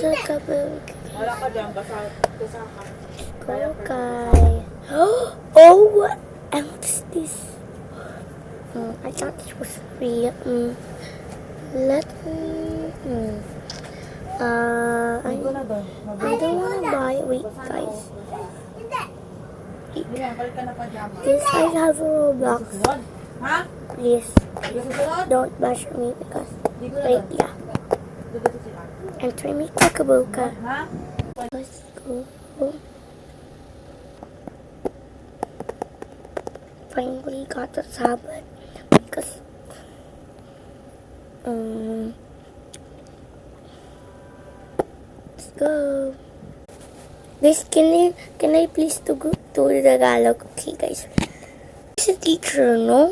Kabuka. Wala ka dyan, basa ka. Kabuka. Oh, what? And what's this? I thought this was free. Let me. I don't wanna buy it. Wait, guys. This I have a Roblox. Ha? Please, don't bash me because. Wait, yeah. Enter me Kabuka. Ha? Let's go. Finally got the tablet because let's go. Guys, can I please to go to Tagalog? Okay, guys. Sa teacher, no?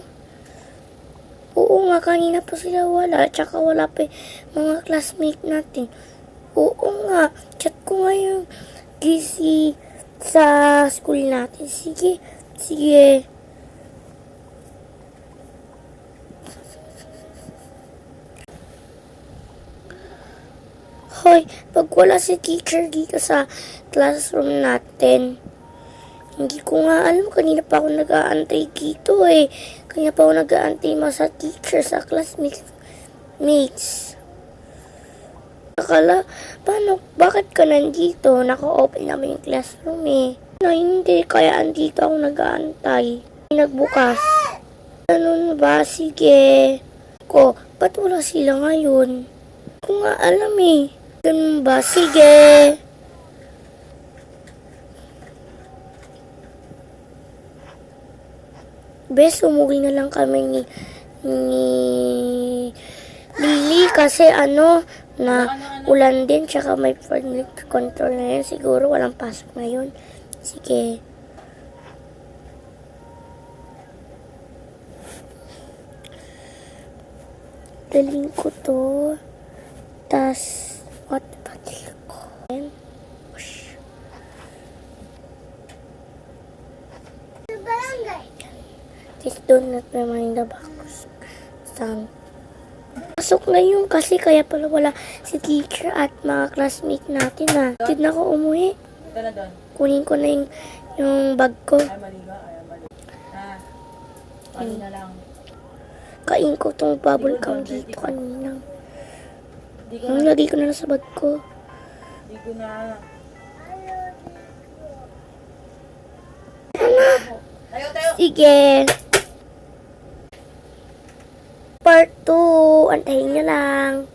Oo nga, kanina pa sila wala. Tsaka wala pa mga classmate natin. Oo nga, chat ko nga yung GC sa school natin. Sige. Hoy, pag wala si teacher dito sa classroom natin, hindi ko nga alam. Kanina pa ako nag-aantay dito eh. Kanina pa ako nag-aantay sa teacher, sa classmates. Akala, bakit ka nandito? Naka-open naman yung classroom eh. No, hindi, kaya andito ako nag-aantay. Nagbukas. Ano ba? Sige. Ba't wala sila ngayon? Hindi ko nga alam eh. Ganun ba? Sige. Bes, umuwi na lang kami ni Lily kasi na ulan din tsaka may flood control na yun. Siguro walang pasok na yun. Sige. Daling ko to. Tas, what patil ko? Whoosh. This donut remind the box. Pasok na yun kasi kaya pala wala si teacher at mga classmate natin na. Hindi na ako umuwi. Kunin ko na yung bag ko. Ay, mali ba? Ano na lang. Kain ko tong bubble gum dito kanina. Lagay ko na lang sa bag ko. Hindi ko na. Tayo. Sige. Part 2. Antayin nyo lang.